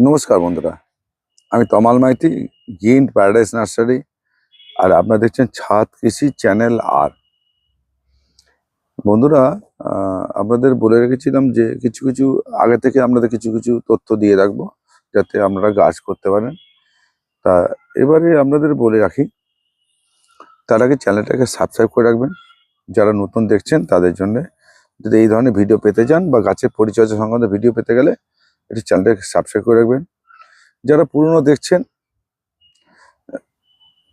নমস্কার বন্ধুরা, আমি তমাল মাইতি, গ্রিন প্যারাডাইস নার্সারি। আর আপনারা দেখছেন ছাদ কৃষি চ্যানেল। আর বন্ধুরা, আপনাদের বলে রেখেছিলাম যে কিছু কিছু আগে থেকে আপনাদের কিছু কিছু তথ্য দিয়ে রাখবো, যাতে আপনারা গাছ করতে পারেন। তা এবারে আপনাদের বলে রাখি, তার আগে চ্যানেলটাকে সাবস্ক্রাইব করে রাখবেন যারা নতুন দেখছেন তাদের জন্য। যদি এই ধরনের ভিডিও পেতে চান বা গাছের পরিচর্যা সংক্রান্ত ভিডিও পেতে গেলে এটি চ্যানেলটাকে সাবস্ক্রাইব করে রাখবেন। যারা পুরনো দেখছেন,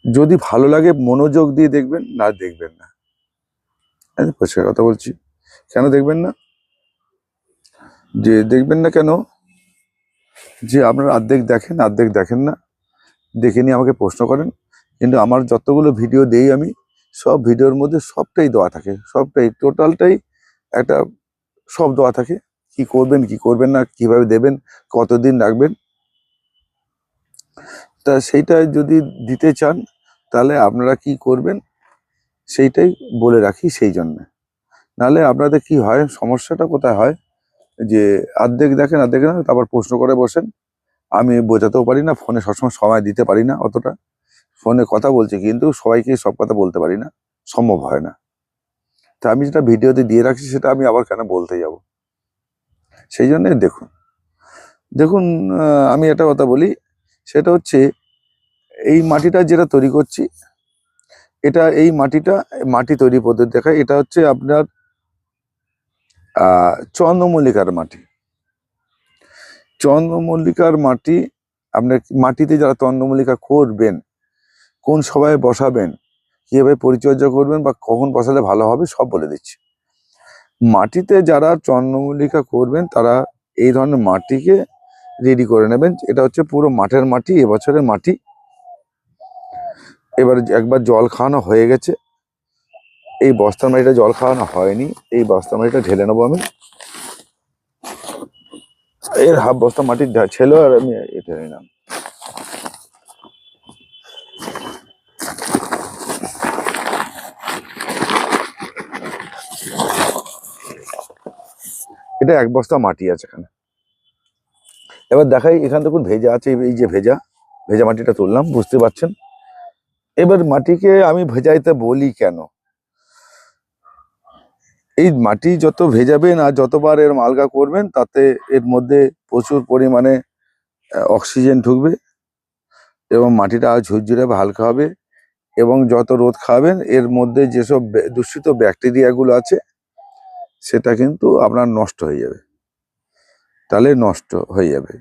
যদি ভালো লাগে মনোযোগ দিয়ে দেখবেন, না দেখবেন না। আমি পরিষ্কার কথা বলছি। কেন দেখবেন না? যে দেখবেন না কেন, যে আপনারা অর্ধেক দেখেন না, দেখে নিয়ে আমাকে প্রশ্ন করেন। কিন্তু আমার যতগুলো ভিডিও দেই আমি, সব ভিডিওর মধ্যে সবটাই দেওয়া থাকে, সবটাই টোটালটাই একটা সব দেওয়া থাকে। কি করবেন কি করবেন না, কিভাবে দেবেন, কতদিন রাখবেন। তা সেইটা যদি দিতে চান তাহলে আপনারা কি করবেন সেইটাই বলে রাখি। সেই জন্য নাহলে আপনাদের কি হয়, সমস্যাটা কোথায় হয়, যে অর্ধেক দেখেন না, তারপর প্রশ্ন করে বসেন। আমি বোঝাতেও পারি না, ফোনে সবসময় সময় দিতে পারি না অতটা। ফোনে কথা বলছি কিন্তু সবাইকে সব কথা বলতে পারি না, সম্ভব হয় না। তা আমি যেটা ভিডিওতে দিয়ে রাখছি সেটা আমি আবার কেন বলতে যাব? সেই জন্যে দেখুন দেখুন আমি একটা কথা বলি, সেটা হচ্ছে এই মাটিটা যেটা তৈরি করছি, এই মাটি তৈরি পদ্ধতি দেখায়। এটা হচ্ছে আপনার চন্দ্রমল্লিকার মাটি। চন্দ্রমল্লিকার মাটি, আপনার মাটিতে যারা চন্দ্রমল্লিকা করবেন, কোন সময়ে বসাবেন, কিভাবে পরিচর্যা করবেন বা কখন বসালে ভালো হবে, সব বলে দিচ্ছি। মাটিতে যারা চন্দ্রমল্লিকা করবেন তারা এই ধরনের মাটিকে রেডি করে নেবেন। এটা হচ্ছে পুরো মাঠের মাটি, এবছরের মাটি। এবার একবার জল খাওয়ানো হয়ে গেছে, এই বস্তার মাটিটা জল খাওয়ানো হয়নি, এই বস্তার মাটিটা ঢেলে নেবো আমি। এর হাফ বস্তা মাটি ছিল আর আমি এটা নিলাম। এটা এক বস্তা মাটি আছে এখানে। এবার দেখাই, এখানে দেখুন ভেজা আছে, এই যে ভেজা ভেজা মাটিটা তুললাম, বুঝতে পারছেন। এবার মাটিকে আমি ভেজাইতে বলি কেন, এই মাটি যত ভেজাবেন আর যতবার এর মালগা করবেন, তাতে এর মধ্যে প্রচুর পরিমাণে অক্সিজেন ঢুকবে এবং মাটিটা ঝুরঝুরে হালকা হবে। এবং যত রোদ খাওয়াবেন, এর মধ্যে যেসব দূষিত ব্যাকটেরিয়াগুলো আছে সেটা কিন্তু আপনার নষ্ট হয়ে যাবে।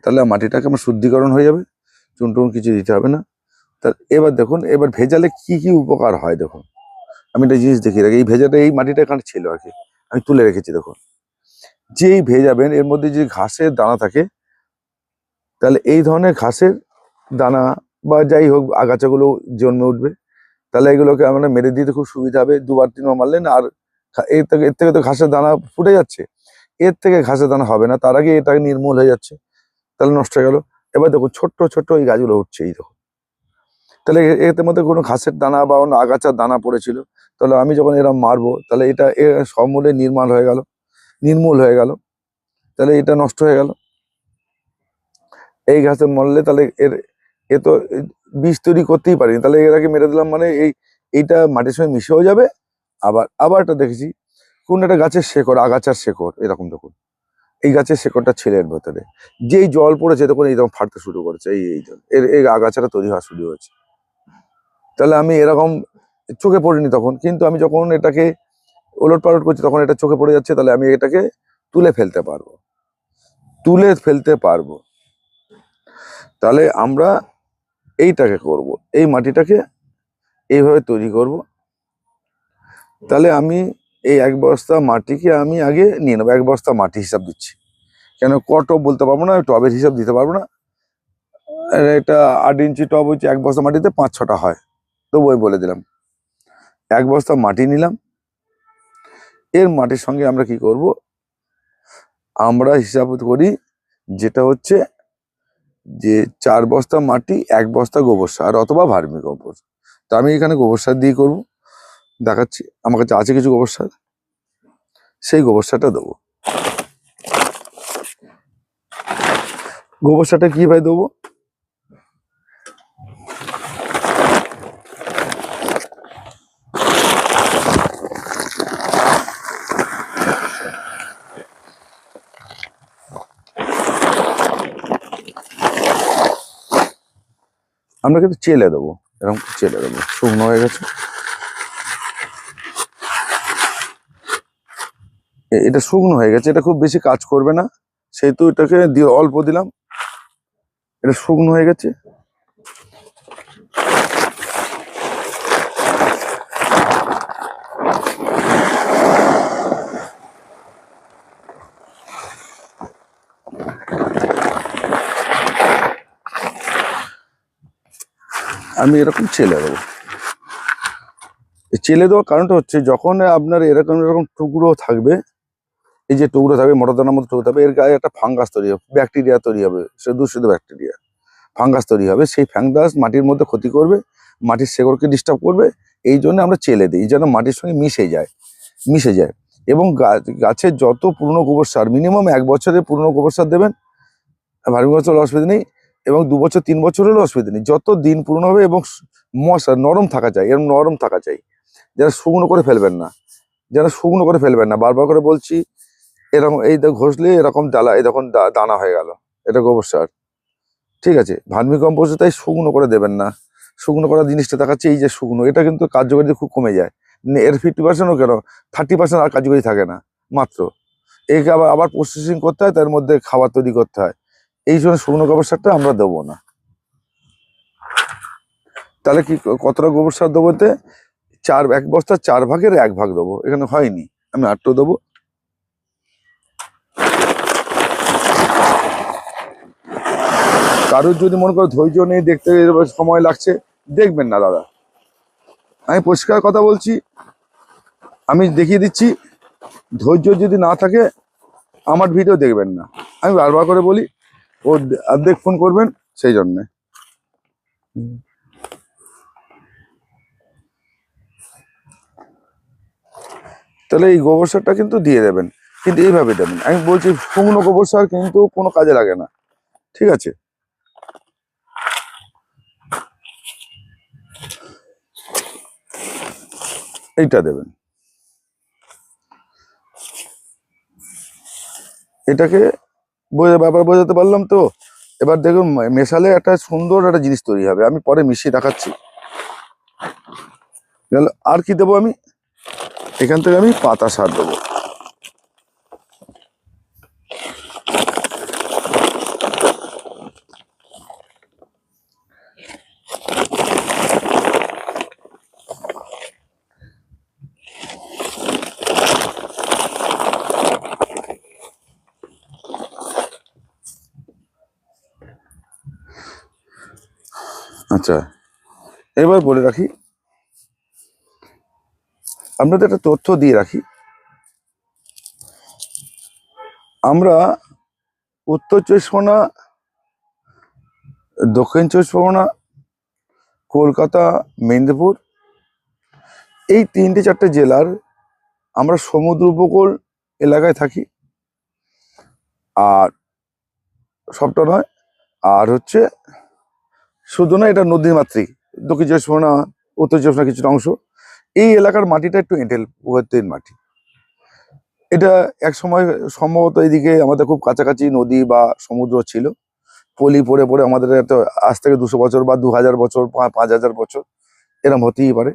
তাহলে মাটিটাকে আমার শুদ্ধিকরণ হয়ে যাবে, চুন কিছু দিতে হবে না। তা এবার দেখুন, এবার ভেজালে কি কি উপকার হয় দেখুন। আমি একটা জিনিস দেখিয়ে রাখি, এই ভেজাটা, এই মাটিটা এখানে ছিল আর কি, আমি তুলে রেখেছি। দেখুন, যেই ভেজাবেন এর মধ্যে যদি ঘাসের দানা থাকে, তাহলে এই ধরনের ঘাসের দানা বা যাই হোক আগাছাগুলো জন্মে উঠবে। তাহলে এগুলোকে আমরা মেরে দিতে খুব সুবিধা হবে। দুবার তিনবার মারলেন আর এর থেকে তো ঘাসের দানা ফুটে যাচ্ছে, এর থেকে ঘাসের দানা হবে না, তার আগে এটাকে নির্মূল হয়ে যাচ্ছে, তাহলে নষ্ট হয়ে গেল। এবার দেখুন ছোট্ট ছোট্ট এই গাছগুলো উঠছে, এই দেখুন। তাহলে এর মধ্যে কোনো ঘাসের দানা বা অন্য আগাছার দানা পড়েছিল, তাহলে আমি যখন এরকম মারবো, তাহলে এটা সমূলে নির্মূল হয়ে গেল। তাহলে এটা নষ্ট হয়ে গেল। এই ঘাসে মরলে তাহলে এ তো বীজ তৈরি করতেই পারিনি, তাহলে এর আগে মেরে দিলাম মানে এইটা মাটির সঙ্গে মিশেও যাবে। আবার একটা দেখেছি, কোন একটা গাছের শেকড়, আগাছার শেকড়, এরকম দেখুন, এই গাছের শেকড়টা ছেলের ভেতরে যেই জল পড়েছে দেখুন এইরকম ফাটতে শুরু করেছে, এই জল এই আগাছাটা তৈরি হওয়া শুরু হয়েছে। তাহলে আমি এরকম চোখে পড়িনি তখন, কিন্তু আমি যখন এটাকে ওলট পালট করছি তখন এটা চোখে পড়ে যাচ্ছে, তাহলে আমি এটাকে তুলে ফেলতে পারবো। তাহলে আমরা এইটাকে করব, এই মাটিটাকে এইভাবে তৈরি করব। তাহলে আমি এই এক বস্তা মাটিকে আমি আগে নিয়ে নেবো, এক বস্তা মাটি হিসাব দিচ্ছি, কেন টব বলতে পারবো না, টবের হিসাব দিতে পারবো না। এটা 8 ইঞ্চি টব হচ্ছে, এক বস্তা মাটিতে 5-6টা হয়, তবু আমি বলে দিলাম। এক বস্তা মাটি নিলাম, এর মাটির সঙ্গে আমরা কি করব, আমরা হিসাব করি যেটা হচ্ছে যে 4 বস্তা মাটি, 1 বস্তা গোবর সার অথবা ভার্মি কম্পোস্ট। তা আমি এখানে গোবর সার দিয়ে করবো, দেখাচ্ছি। আমার কাছে আছে কিছু গোবর সার, সেই গোবর সারটা দেবো। গোবর সারটা কিভাবে দেবো, আমরা কিন্তু চেলে দেবো, এরকম চেলে দেবো। শুকনো হয়ে গেছে, এটা শুকনো হয়ে গেছে, এটা খুব বেশি কাজ করবে না, সেহেতু এটাকে দিয়ে অল্প দিলাম। এটা শুকনো হয়ে গেছে, আমি এরকম চেলে দেবো। চেলে দেওয়ার কারণটা হচ্ছে যখন আপনার এরকম এরকম টুকরো থাকবে, এই যে টুকরো থাকবে মোটাদানার মতো টুকরো থাকবে, এর গায়ে একটা ফাঙ্গাস তৈরি হবে, ব্যাকটেরিয়া তৈরি হবে, সে দূষিত ব্যাকটেরিয়া ফাঙ্গাস তৈরি হবে। সেই ফাঙ্গাস মাটির মধ্যে ক্ষতি করবে, মাটির শেকড়কে ডিস্টার্ব করবে। এই জন্য আমরা চেলে দিই যেন মাটির সঙ্গে মিশে যায়। এবং গাছের যত পুরনো গোবর সার, মিনিমাম 1 বছরের পুরনো গোবর সার দেবেন, ভার্মি কম্পোস্ট অসুবিধা নেই। এবং 2 বছর 3 বছর হলেও অসুবিধা নেই, যত দিন পুরনো হবে। এবং মশা নরম থাকা চাই, এরকম নরম থাকা চাই, যেন শুকনো করে ফেলবেন না, বারবার করে বলছি। এরকম এই ঘষলে এরকম ডালা, এই দেখুন দানা হয়ে গেল, এটা গোবর সার। ঠিক আছে, ভার্মি কম্পোস্ট তাই শুকনো করে দেবেন না। শুকনো করা জিনিসটা দেখাচ্ছে এই যে শুকনো, এটা কিন্তু কার্যকারিতা খুব কমে যায়। এর 50%ও কেন, 30% আর কার্যকারী থাকে না মাত্র। একে আবার আবার প্রসেসিং করতে হয়, তার মধ্যে খাবার তৈরি করতে হয়। এই জন্য শুকনো গোবর সারটা আমরা দেবো না। তাহলে কি কতটা গোবর সার দেবো? 1 বস্তা 4 ভাগের 1 ভাগ দেবো, এখানে হয়নি, আমি 8টো দেবো। কারোর যদি মনে করো ধৈর্য নেই, দেখতে সময় লাগছে, দেখবেন না দাদা, আমি পরিষ্কার কথা বলছি, আমি দেখিয়ে দিচ্ছি। ধৈর্য যদি না থাকে আমার ভিডিও দেখবেন না, আমি বারবার করে বলি। ও অর্ধেক ফোন করবেন সেই জন্যে। তাহলে এই গোবর সারটা কিন্তু দিয়ে দেবেন, কিন্তু এইভাবে দেবেন। আমি বলছি শুকনো গোবর সার কিন্তু কোনো কাজে লাগে না, ঠিক আছে? এইটা দেবেন, এটাকে ব্যাপার বোঝাতে পারলাম তো? এবার দেখুন মেশালে একটা সুন্দর একটা জিনিস তৈরি হবে, আমি পরে মিশিয়ে দেখাচ্ছি। আর কি দেবো আমি এখান থেকে? আমি পাতা সার দেবো। আচ্ছা, এবার বলে রাখি, আপনাদের একটা তথ্য দিয়ে রাখি। আমরা উত্তর 24 পরগনা, দক্ষিণ 24 পরগনা, কলকাতা, মেদিনীপুর, এই 3-4টে জেলার আমরা সমুদ্র উপকূল এলাকায় থাকি। আর সবটা নয়, আর হচ্ছে শুধু না, এটা নদীমাতৃক, দক্ষিণ 24 পরগনা, উত্তর 24 পরগনা কিছুটা অংশ। এই এলাকার মাটিটা একটু এঁটেল প্রকৃতির মাটি। এটা এক সময় সম্ভবত এইদিকে আমাদের খুব কাছাকাছি নদী বা সমুদ্র ছিল, পলি পড়ে পড়ে আমাদের এত আজ থেকে 200 বছর বা 2000 বছর, 5000 বছর এরম হতেই পারে,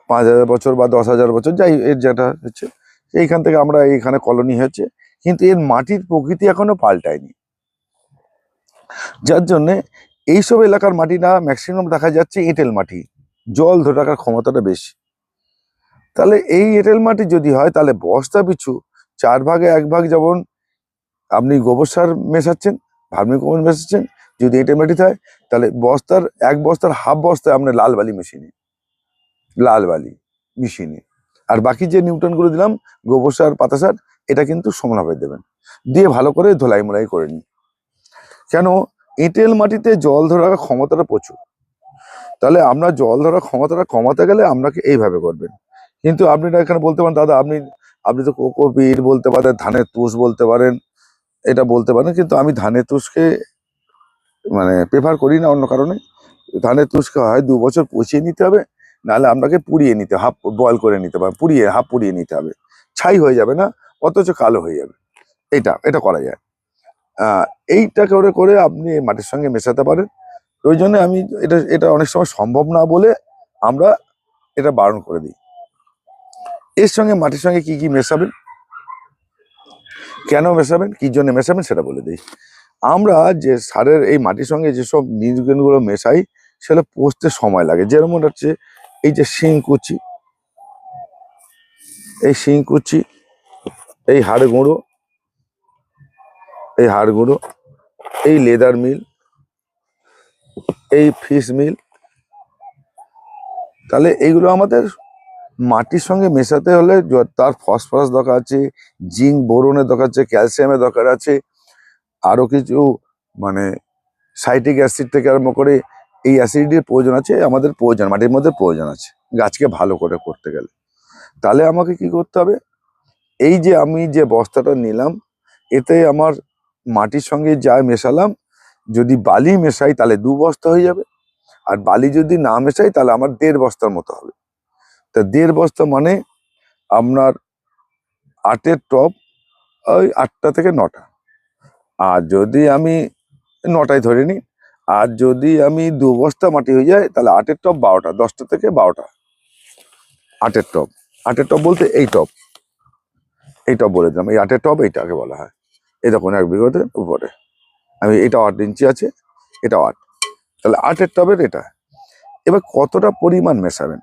5000 বছর বা 10,000 বছর, যাই এর যেটা হচ্ছে, এইখান থেকে আমরা এইখানে কলোনি হয়েছে। কিন্তু এর মাটির প্রকৃতি এখনো পাল্টায়নি, যার জন্যে এইসব এলাকার মাটিটা ম্যাক্সিমাম দেখা যাচ্ছে এঁটেল মাটি, জল ধরে রাখার ক্ষমতাটা বেশি। তাহলে এই এঁটেল মাটি যদি হয়, তাহলে বস্তা পিছু 4 ভাগে 1 ভাগ, যেমন আপনি গোবর সার মেশাচ্ছেন, ভার্মি কম্পোস্ট মেশাচ্ছেন, যদি এঁটেল মাটি হয়, তাহলে 1 বস্তার হাফ বস্তায় আপনি লাল বালি মিশিয়ে নিন। আর বাকি যে নিউট্রনগুলো দিলাম, গোবর সার, পাতা সার, এটা কিন্তু সমানভাবে দেবেন, দিয়ে ভালো করে ধোলাই মোলাই করে নিন। কেন? এঁটেল মাটিতে জল ধরে রাখার ক্ষমতাটা প্রচুর। তাহলে আমরা জল ধরার ক্ষমতাটা কমাতে গেলে আপনাকে এইভাবে করবেন। কিন্তু আপনি না এখানে বলতে পারেন, দাদা আপনি তো কোকোপিট বলতে পারেন, ধানের তুষ বলতে পারেন, এটা বলতে পারেন, কিন্তু আমি ধানের তুষকে মানে প্রেফার করি না অন্য কারণে। ধানের তুষকে হয় 2 বছর পচিয়ে নিতে হবে, নাহলে আপনাকে পুড়িয়ে নিতে, হাফ বয়েল করে নিতে হবে, হাফ পুড়িয়ে নিতে হবে, ছাই হয়ে যাবে না, অথচ কালো হয়ে যাবে। এটা এটা করা যায়। আহ এইটা করে করে আপনি মাটির সঙ্গে মেশাতে পারেন। ওই জন্য আমি এটা এটা অনেক সময় সম্ভব না বলে আমরা এটা বারণ করে দিই। এর সঙ্গে মাটির সঙ্গে কি কি মেশাবেন, কেন মেশাবেন, কি জন্য মেশাবেন সেটা বলে দিই। আমরা যে সারের এই মাটির সঙ্গে যেসব নিউট্রিয়েন্টগুলো মেশাই সেগুলো পচতে সময় লাগে। যেমন হচ্ছে এই যে শিংকুচি, এই শিংকুচি, এই হাড় গুঁড়ো, এই হাড় গুঁড়ো, এই লেদার মিল, এই ফিশ মিল, তাহলে এইগুলো আমাদের মাটির সঙ্গে মেশাতে হলে তার ফসফরাস দরকার আছে, জিঙ্ক বোরনের দরকার আছে, ক্যালসিয়ামের দরকার আছে, আরো কিছু মানে সাইট্রিক অ্যাসিড থেকে আরম্ভ করে এই অ্যাসিডের প্রয়োজন আছে, আমাদের প্রয়োজন, মাটির মধ্যে প্রয়োজন আছে গাছকে ভালো করে করতে গেলে। তাহলে আমাকে কি করতে হবে, এই যে আমি যে বস্তাটা নিলাম এতে আমার মাটির সঙ্গে যা মেশালাম, যদি বালি মেশাই তাহলে 2 বস্তা হয়ে যাবে, আর বালি যদি না মেশাই তাহলে আমার 1.5 বস্তার মতো হবে। তা 1.5 বস্তা মানে আপনার 8-এর টব ওই 8টা থেকে 9টা, আর যদি আমি 9টায় ধরে নিই, আর যদি আমি 2 বস্তা মাটি হয়ে যায় তাহলে 8-এর টব 12টা, 10টা থেকে 12টা 8-এর টব। 8-এর টব বলতে এই টব, এই টব বলে দিলাম, এই 8-এর টব এইটাকে বলা হয়। এই দেখুন 1 বিঘাতে উপরে আমি, এটা 8 ইঞ্চি আছে, এটা 8, তাহলে 8-এর টবের এটা। এবার কতটা পরিমাণ মেশাবেন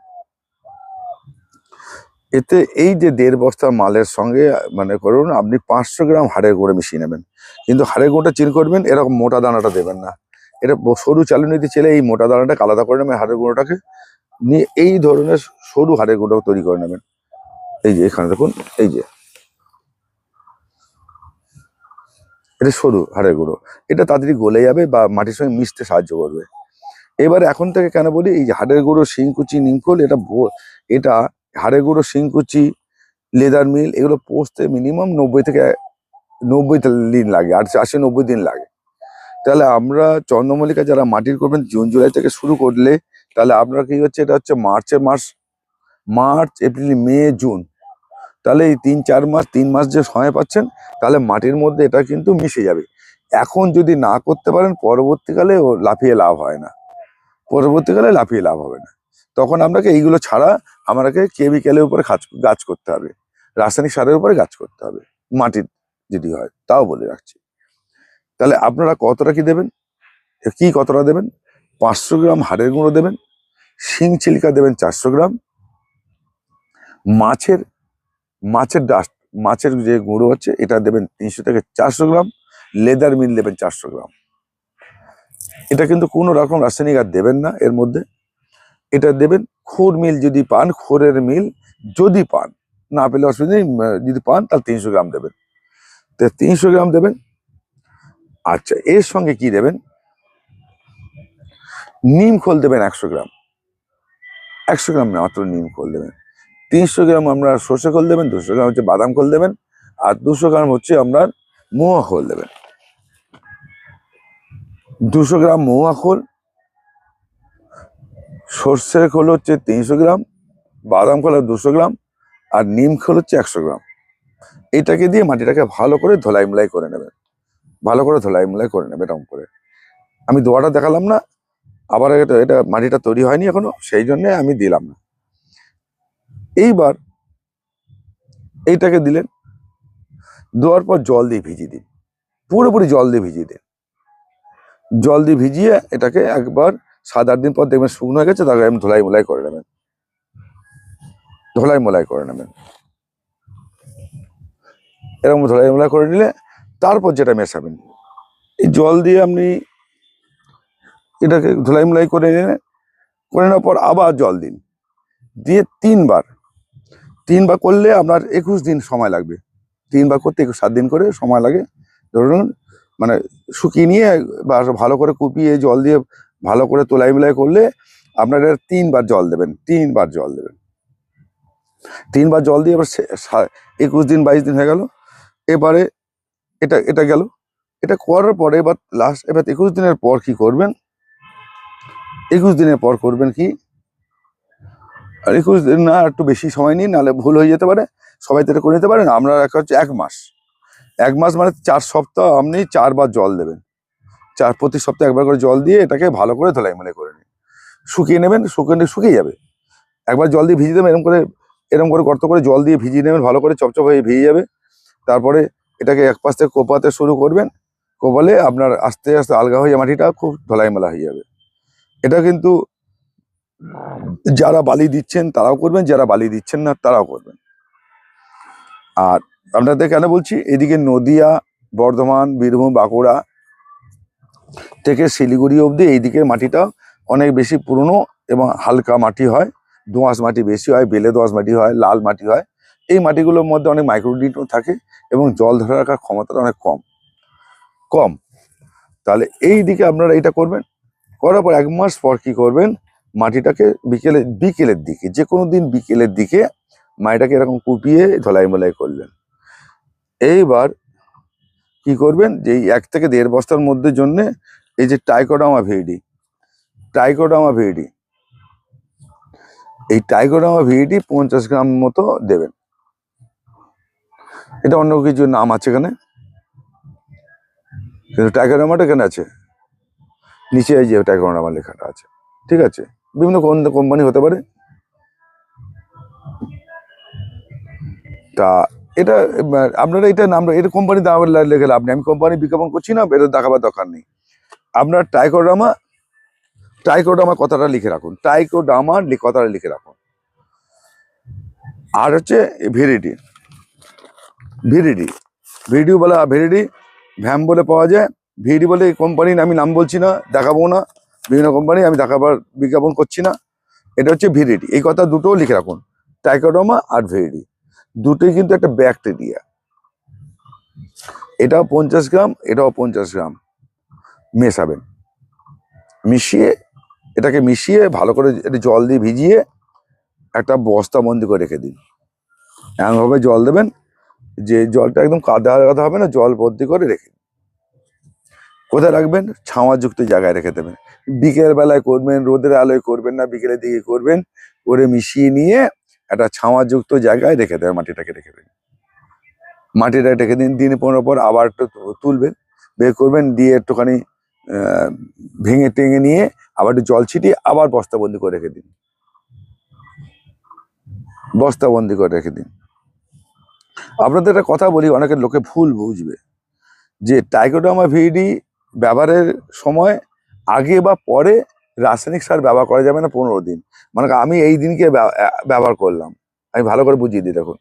এতে, এই যে 1.5 বস্তা মালের সঙ্গে মানে করুন আপনি 500 গ্রাম হাড়ের গুঁড়ো মিশিয়ে নেবেন, কিন্তু হাড়ের গুঁড়োটা চিন করবেন, এরকম মোটা দানাটা দেবেন না, এটা সরু চালুনিতে ছেলে এই মোটা দানাটাকে আলাদা করে নেবেন, হাড়ের গুঁড়োটাকে নিয়ে এই ধরনের সরু হাড়ের গুঁড়ো তৈরি করে নেবেন। এই যে এখানে দেখুন, এই যে এটা সরু হাড়ের গুঁড়ো, এটা তাড়াতাড়ি গলে যাবে বা মাটির সঙ্গে মিশতে সাহায্য করবে। এবার এখন থেকে কেন বলি, এই যে হাড়ের গুঁড়ো, শিংকুচি, নিমখোল, এটা হাড়ের গুঁড়ো, শিংকুচি, লেদার মিল, এগুলো পচতে মিনিমাম 90 দিন লাগে, আর 80-90 দিন লাগে। তাহলে আমরা চন্দ্রমল্লিকা যারা মাটির করবেন জুন জুলাই থেকে শুরু করলে, তাহলে আপনার কি হচ্ছে, এটা হচ্ছে মার্চের মাস, মার্চ এপ্রিল মে জুন, তাহলে এই 3-4 মাস, 3 মাস যে সময় পাচ্ছেন, তাহলে মাটির মধ্যে এটা কিন্তু মিশে যাবে। এখন যদি না করতে পারেন পরবর্তীকালে ও লাফিয়ে লাভ হয় না, পরবর্তীকালে লাফিয়ে লাভ হবে না। তখন আপনাকে এইগুলো ছাড়া আমাকে কেমিক্যালের উপরে গাছ করতে হবে, রাসায়নিক সারের উপরে গাছ করতে হবে, মাটির যদি হয় তাও বলে রাখছি। তাহলে আপনারা কতটা কি দেবেন, কতটা দেবেন, 500 গ্রাম হাড়ের গুঁড়ো দেবেন, শিং চিলিকা দেবেন 400 গ্রাম, মাছের মাছের ডাস্ট, মাছের যে গুঁড়ো হচ্ছে এটা দেবেন 300 থেকে 400 গ্রাম, লেদার মিল দেবেন 400 গ্রাম। এটা কিন্তু কোনো রকম রাসায়নিক আর দেবেন না এর মধ্যে। এটা দেবেন খোর মিল যদি পান, খোরের মিল যদি পান, না পেলে অসুবিধা নেই, যদি পান তাহলে 300 গ্রাম দেবেন, তো 300 গ্রাম দেবেন। আচ্ছা, এর সঙ্গে কি দেবেন, নিম খোল দেবেন 100 গ্রাম, 100 গ্রাম মাত্র নিম খোল দেবেন। 300 গ্রাম আমরা সর্ষে খোল দেবেন, 200 গ্রাম হচ্ছে বাদাম খোল দেবেন, আর 200 গ্রাম হচ্ছে আপনার মহুয়া খোল দেবেন। 200 গ্রাম মহুয়া খোল, সর্ষের খোল হচ্ছে 300 গ্রাম, বাদাম খোল 200 গ্রাম, আর নিম খোল হচ্ছে 100 গ্রাম। এটাকে দিয়ে মাটিটাকে ভালো করে ধোলাই মোলাই করে নেবেন, ভালো করে ধোলাই মোলাই করে নেবেন এরকম করে। আমি দোয়াটা দেখালাম না, আবার এটা মাটিটা তৈরি হয়নি এখনো, সেই জন্য আমি দিলাম না। এইবার এইটাকে দিলেন, দেওয়ার পর জল দিয়ে ভিজিয়ে দিন, পুরোপুরি জল দিয়ে ভিজিয়ে দিন। জল দিয়ে ভিজিয়ে এটাকে একবার 7-8 দিন পর দেখবেন শুকনো হয়ে গেছে, তারপরে ধোলাই মোলাই করে নেবেন, ধোলাই মোলাই করে নেবেন। এরকম ধোলাই মোলাই করে নিলে তারপর যেটা মেশাবেন, এই জল দিয়ে আপনি এটাকে ধোলাই মোলাই করে নিলেন, করে নেওয়ার পর আবার জল দিন, দিয়ে 3বার করলে আপনার 21 দিন সময় লাগবে। 3বার করতে 7 দিন করে সময় লাগে ধরুন, মানে শুকিয়ে নিয়ে বা ভালো করে কুপিয়ে জল দিয়ে ভালো করে তোলাই মিলাই করলে আপনার 3বার জল দেবেন, 3বার জল দেবেন। 3বার জল দিয়ে এবার 21 দিন 22 দিন হয়ে গেল। এবারে এটা এটা গেল। এটা করার পরে এবার লাস্ট এবার 21 দিনের পর কি করবেন, 21 দিনের পর করবেন কি, আর 21 দিন না, একটু বেশি সময় নিন, নাহলে ভুল হয়ে যেতে পারে। সবাই তো এটা করে নিতে পারেন। আমরা রাখা হচ্ছে 1 মাস। 1 মাস মানে 4 সপ্তাহ আপনি 4 বার জল দেবেন। প্রতি সপ্তাহে 1 বার করে জল দিয়ে এটাকে ভালো করে ধোলাই মেলে করে নিন। শুকিয়ে নেবেন, শুকিয়ে যাবে। একবার জল দিয়ে ভিজিয়ে দেবেন, এরকম করে গর্ত করে জল দিয়ে ভিজিয়ে নেবেন, ভালো করে চপচপ হয়ে ভিজে যাবে। তারপরে এটাকে এক পাশ থেকে কোপাতে শুরু করবেন। কোপালে আপনার আস্তে আস্তে আলগা হয়ে মাটিটা খুব ধোলাই মেলা হয়ে যাবে। এটা কিন্তু যারা বালি দিচ্ছেন তারাও করবেন, যারা বালি দিচ্ছেন না তারাও করবেন। আর আপনাদের কেন বলছি, এদিকে নদিয়া, বর্ধমান, বীরভূম, বাঁকুড়া থেকে শিলিগুড়ি অবধি এই দিকের মাটিটা অনেক বেশি পুরনো এবং হালকা মাটি হয়, দোআঁশ মাটি বেশি হয়, বেলে দোআঁশ মাটি হয়, লাল মাটি হয়। এই মাটিগুলোর মধ্যে অনেক মাইক্রোনিউট্রিয়েন্ট থাকে এবং জল ধরে রাখার ক্ষমতাটা অনেক কম। তাহলে এই দিকে আপনারা এটা করবেন। করার পর 1 মাস পর কি করবেন, মাটিটাকে বিকেলের দিকে, যে কোনো দিন বিকেলের দিকে মাটিটাকে এরকম কুপিয়ে ধলাই মলাই করলেন। এইবার কি করবেন, যে এই 1 থেকে 1.5 বস্তার মধ্যে জন্য এই যে ট্রাইকোডার্মা ভিরিডি, এই ট্রাইকোডার্মা ভিরিডি 50 গ্রাম মতো দেবেন। এটা অন্য কিছু নাম আছে এখানে, কিন্তু ট্রাইকোডার্মাটা এখানে আছে, নিচে এই যে ট্রাইকোডার্মা লেখাটা আছে, ঠিক আছে। বিভিন্ন কোম্পানি হতে পারে। তা এটা আপনারা এটা নাম, এটা কোম্পানি দাম লেখে লাভ নেই। আমি কোম্পানি বিজ্ঞাপন করছি না, এটা দেখাবার দরকার নেই। আপনার ট্রাইকোডার্মা কথাটা লিখে রাখুন, ট্রাইকোডার্মা কথাটা লিখে রাখুন। আর হচ্ছে ভিরিডি বলে, ভিরিডি ভ্যাম বলে পাওয়া যায়। ভিরিডি বলে কোম্পানির আমি নাম বলছি না, দেখাবো না। বিভিন্ন কোম্পানি আমি দেখাবার বিজ্ঞাপন করছি না। এটা হচ্ছে ভিরিডি, এই কথা দুটোও লিখে রাখুন। ট্রাইকোডার্মা আর ভিরিডি দুটোই কিন্তু একটা ব্যাকটেরিয়া। এটাও 50 গ্রাম, এটাও 50 গ্রাম মেশাবেন। এটাকে মিশিয়ে ভালো করে এটা জল দিয়ে ভিজিয়ে একটা বস্তা বন্দি করে রেখে দিন। এমনভাবে জল দেবেন যে জলটা একদম কাদা হবে না, জল ভর্তি করে রেখে দিন। কোথায় রাখবেন, ছাওয়াযুক্ত জায়গায় রেখে দেবেন। বিকেল বেলায় করবেন, রোদের আলোয় করবেন না, বিকেলের দিকে করবেন। করে মিশিয়ে নিয়ে একটা ছাওয়াযুক্ত জায়গায় রেখে দেবেন, মাটিটাকে রেখে দিন। দিন 15 পর আবার একটু তুলবেন, বের করবেন, দিয়ে একটুখানি ভেঙে টেঙে নিয়ে আবার একটু জল ছিটিয়ে আবার বস্তাবন্দি করে রেখে দিন। আপনাদের একটা কথা বলি, অনেকের লোকে ভুল বুঝবে, যে ট্রাইকোডার্মা ভিরিডি ব্যবহারের সময় আগে বা পরে রাসায়নিক সার ব্যবহার করা যাবে না 15 দিন। মানে আমি এই দিনকে ব্যবহার করলাম, আমি ভালো করে বুঝিয়ে দিই। দেখুন,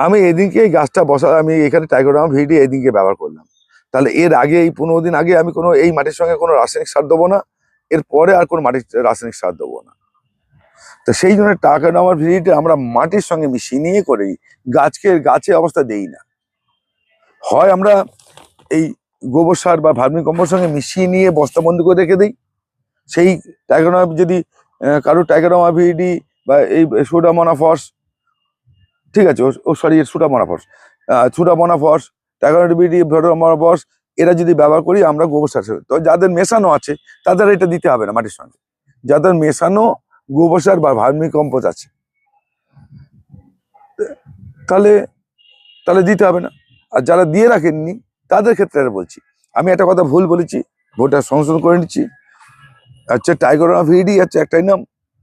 আমি এদিনকে এই গাছটা আমি এখানে ট্রাইকোডার্মা ভিরিডি এই দিনকে ব্যবহার করলাম, তাহলে এর আগে এই 15 দিন আগে আমি কোনো এই মাটির সঙ্গে কোনো রাসায়নিক সার দেবো না, এর পরে আর কোনো মাটির রাসায়নিক সার দেবো না। তো সেই জন্য ট্রাইকোডার্মা ভিরিডি আমরা মাটির সঙ্গে মিশিয়ে নিয়ে করি, গাছে অবস্থা দেই না। হয় আমরা এই গোবর সার বা ভার্মি কম্পোস্টের সঙ্গে মিশিয়ে নিয়ে বস্তাবন্দি করে রেখে দিই। সেই ট্রাইকোডার্মা, যদি কারো ট্রাইকোডার্মা ভিরিডি বা এই সুডোমোনাস, ঠিক আছে, সুডোমোনাস, ট্রাইকোডার্মা ভিরিডি, সুডোমোনাস, এরা যদি ব্যবহার করি আমরা গোবর সার, তো যাদের মেশানো আছে তাদের এটা দিতে হবে না মাটির সঙ্গে। যাদের মেশানো গোবর সার বা ভার্মি কম্পোস্ট আছে তাহলে দিতে হবে না। আর যারা দিয়ে রাখেননি তাদের ক্ষেত্রে বলছি, আমি একটা কথা ভুল বলেছি, ভোটটা সংশোধন করে নিচ্ছি। আচ্ছা, ট্রাইকোডার্মা ভিরিডি আছে একটাই নাম।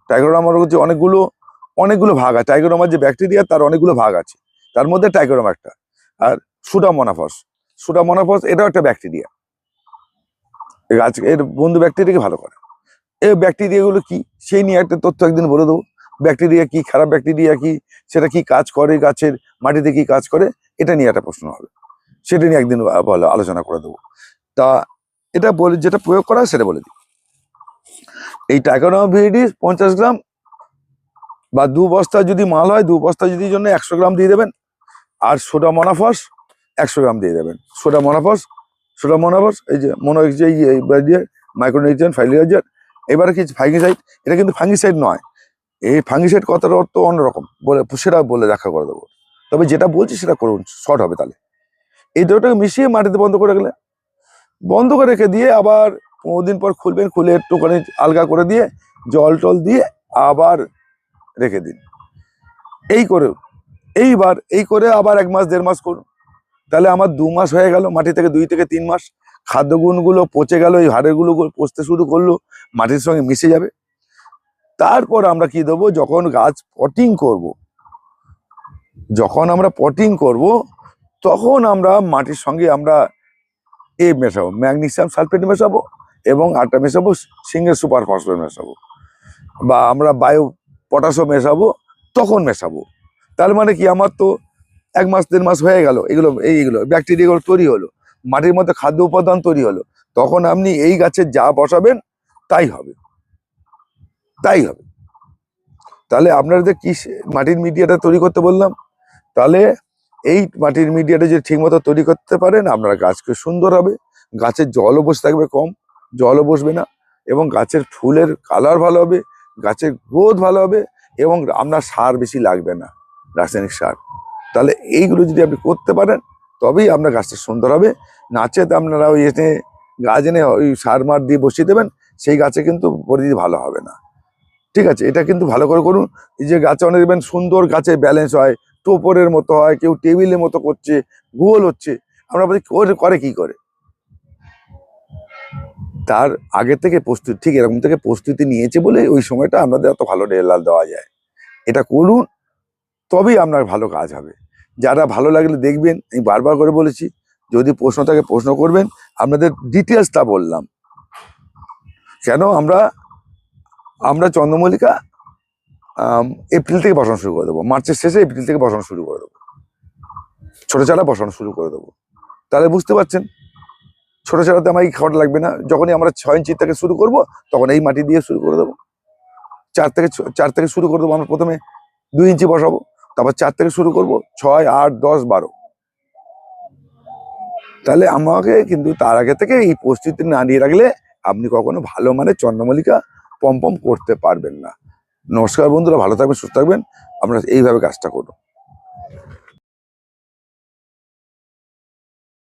ট্রাইকোডার্মার হচ্ছে অনেকগুলো ভাগ আছে। ট্রাইকোডার্মার যে ব্যাকটেরিয়া তার অনেকগুলো ভাগ আছে, তার মধ্যে ট্রাইকোডার্মা একটা। আর সুডোমোনাস এটাও একটা ব্যাকটেরিয়া, এর বন্ধু ব্যাকটেরিয়াকে ভালো করে। এই ব্যাকটেরিয়াগুলো কি সেই নিয়ে একটা তথ্য একদিন বলে দেবো। ব্যাকটেরিয়া কি, খারাপ ব্যাকটেরিয়া কি, সেটা কি কাজ করে, গাছের মাটিতে কি কাজ করে, এটা নিয়ে একটা প্রশ্ন হবে, সেটা নিয়ে একদিন ভালো আলোচনা করে দেবো। তা এটা বলে, যেটা প্রয়োগ করা সেটা বলে দিই। এই ট্রাইকোডার্মা ভিরিডি 50 গ্রাম বা 2 বস্তা যদি মাল হয়, 2 বস্তা যদি জন্য 100 গ্রাম দিয়ে দেবেন। আর সুডোমোনাস 100 গ্রাম দিয়ে দেবেন। সুডোমোনাস এই যে মাইক্রোনিউট্রিয়েন্ট ফার্টিলাইজার। এবারে কি ফাঙ্গিসাইড, এটা কিন্তু ফাঙ্গিসাইড নয়। এই ফাঙ্গিসাইড কথার অর্থ অন্যরকম, সেটা বলে ব্যাখ্যা করে দেবো। তবে যেটা বলছি সেটা করুন, শর্ট হবে তাহলে। এই দুটোকে মিশিয়ে মাটিতে বন্ধ করে রাখলে, বন্ধ করে রেখে দিয়ে আবার 15 দিন পর খুলবেন, খুলে একটুখানি আলগা করে দিয়ে জল টল দিয়ে আবার রেখে দিন। এই করে এইবার এই করে আবার 1 মাস 1.5 মাস করুন, তাহলে আমার 2 মাস হয়ে গেল, মাটি থেকে 2 থেকে 3 মাস খাদ্য গুণগুলো পচে গেল, এই হাড়ের গুলো পচতে শুরু করলো, মাটির সঙ্গে মিশে যাবে। তারপর আমরা কি দেবো, যখন গাছ পটিং করব, যখন আমরা পটিং করব তখন আমরা মাটির সঙ্গে আমরা মেশাবো, ম্যাগনেসিয়াম সালফেট মেশাবো এবং আটা মেশাবো, সিঙ্গেল সুপার ফসফেট মেশাবো, বা আমরা বায়ো পটাশও মেশাবো, তখন মেশাবো। তার মানে কি, আমার তো 1 মাস 1.5 মাস হয়ে গেল, এইগুলো ব্যাকটেরিয়াগুলো তৈরি হলো, মাটির মধ্যে খাদ্য উপাদান তৈরি হলো, তখন আপনি এই গাছে যা বসাবেন তাই হবে, তাই হবে। তাহলে আপনারা যে কি মাটির মিডিয়াটা তৈরি করতে বললাম, তাহলে এই মাটির মিডিয়াটা যদি ঠিকমতো তৈরি করতে পারেন, আপনার গাছকে সুন্দর হবে, গাছের জলও বসে থাকবে কম, জলও বসবে না, এবং গাছের ফুলের কালার ভালো হবে, গাছের গ্রোথ ভালো হবে, এবং আপনার সার বেশি লাগবে না, রাসায়নিক সার। তাহলে এইগুলো যদি আপনি করতে পারেন তবেই আপনার গাছটা সুন্দর হবে। নাচেতে আপনারা ওই গাছ এনে ওই সার মার দিয়ে বসিয়ে দেবেন, সেই গাছে কিন্তু পরিধি ভালো হবে না। ঠিক আছে, এটা কিন্তু ভালো করে করুন। এই যে গাছে অনেক দেখবেন সুন্দর গাছে ব্যালেন্স হয়, টোপরের মতো হয়, কেউ টেবিলের মতো করছে, গোল হচ্ছে, আমরা বলি করে কি করে, তার আগে থেকে প্রস্তুতি, ঠিক এরকম থেকে প্রস্তুতি নিয়েছে বলে ওই সময়টা আপনাদের এত ভালো রেজাল্ট দেওয়া যায়। এটা করুন, তবেই আপনার ভালো কাজ হবে। যারা ভালো লাগলে দেখবেন, আমি বারবার করে বলেছি, যদি প্রশ্ন থাকে প্রশ্ন করবেন, আপনাদের ডিটেলসটা বললাম। কেন আমরা চন্দ্রমল্লিকা এপ্রিল থেকে বসানো শুরু করে দেবো, মার্চের শেষে এপ্রিল থেকে বসানো শুরু করে দেবো, ছোট চারা বসানো শুরু করে দেবো। তাহলে বুঝতে পারছেন, ছোট চারাতে আমার এই খাওয়াটা লাগবে না। যখনই আমরা 6 ইঞ্চি থেকে শুরু করব, তখন এই মাটি দিয়ে শুরু করে দেবো। 4 থেকে শুরু করে দেবো, আমরা প্রথমে 2 ইঞ্চি বসাবো, তারপর 4 থেকে শুরু করব, 6, 8, 10, 12। তাহলে আমাকে কিন্তু তার আগে থেকে এই প্রস্তুতি না নিয়ে রাখলে আপনি কখনো ভালো মানে চন্দ্রমল্লিকা পম করতে পারবেন না। নমস্কার বন্ধুরা, ভালো থাকবেন, সুস্থ থাকবেন, আমরা এইভাবে কাজটা করব।